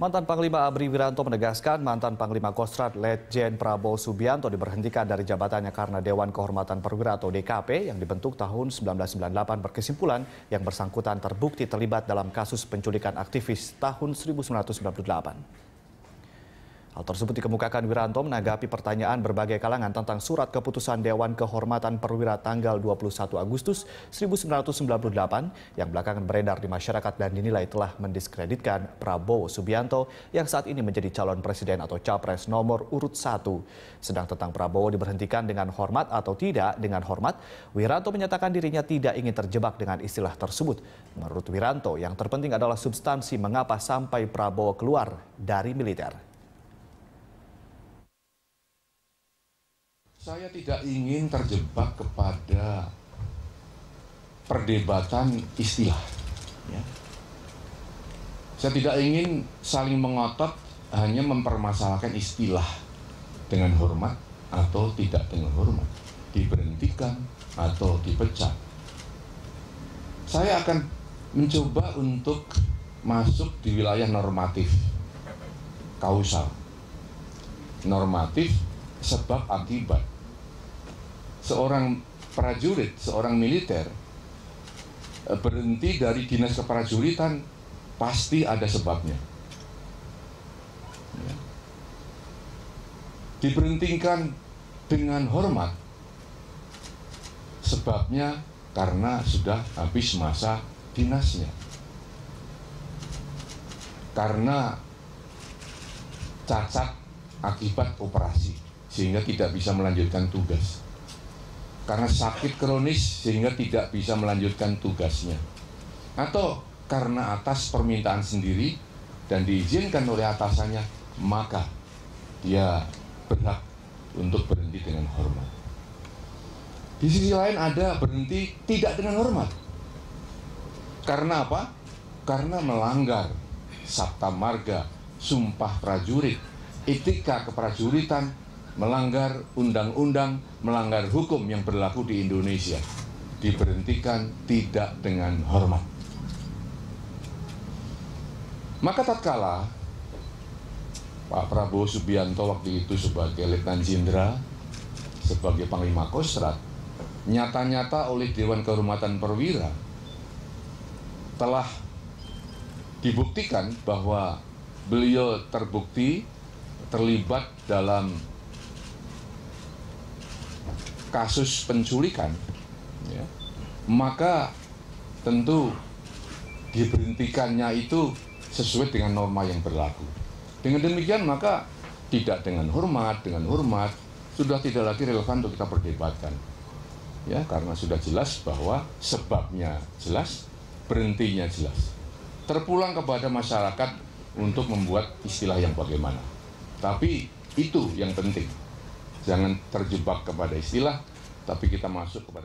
Mantan Panglima ABRI Wiranto menegaskan mantan Panglima Kostrad Letjen Prabowo Subianto diberhentikan dari jabatannya karena Dewan Kehormatan Perwira atau DKP yang dibentuk tahun 1998 berkesimpulan yang bersangkutan terbukti terlibat dalam kasus penculikan aktivis tahun 1998. Hal tersebut dikemukakan Wiranto menanggapi pertanyaan berbagai kalangan tentang surat keputusan Dewan Kehormatan Perwira tanggal 21 Agustus 1998 yang belakangan beredar di masyarakat dan dinilai telah mendiskreditkan Prabowo Subianto yang saat ini menjadi calon presiden atau capres nomor urut 1. Sedang tentang Prabowo diberhentikan dengan hormat atau tidak dengan hormat, Wiranto menyatakan dirinya tidak ingin terjebak dengan istilah tersebut. Menurut Wiranto, yang terpenting adalah substansi mengapa sampai Prabowo keluar dari militer. Saya tidak ingin terjebak kepada perdebatan istilah. Ya. Saya tidak ingin saling mengotot hanya mempermasalahkan istilah dengan hormat atau tidak dengan hormat, diberhentikan atau dipecat. Saya akan mencoba untuk masuk di wilayah normatif, kausal, normatif sebab akibat. Seorang prajurit, seorang militer berhenti dari dinas keprajuritan pasti ada sebabnya. Ya. Diberhentikan dengan hormat, sebabnya karena sudah habis masa dinasnya. Karena cacat akibat operasi, sehingga tidak bisa melanjutkan tugas. Karena sakit kronis sehingga tidak bisa melanjutkan tugasnya. Atau karena atas permintaan sendiri dan diizinkan oleh atasannya, maka dia berhak untuk berhenti dengan hormat. Di sisi lain ada berhenti tidak dengan hormat. Karena apa? Karena melanggar sabta marga, sumpah prajurit, etika keprajuritan, melanggar undang-undang, melanggar hukum yang berlaku di Indonesia, diberhentikan tidak dengan hormat. Maka tatkala Pak Prabowo Subianto waktu itu sebagai Letnan Jenderal, sebagai Panglima Kostrad, nyata-nyata oleh Dewan Kehormatan Perwira telah dibuktikan bahwa beliau terbukti terlibat dalam kasus penculikan, ya, maka tentu diberhentikannya itu sesuai dengan norma yang berlaku. Dengan demikian maka tidak dengan hormat sudah tidak lagi relevan untuk kita perdebatkan, ya, karena sudah jelas bahwa sebabnya jelas, berhentinya jelas. Terpulang kepada masyarakat untuk membuat istilah yang bagaimana. Tapi itu yang penting. Jangan terjebak kepada istilah, tapi kita masuk kepada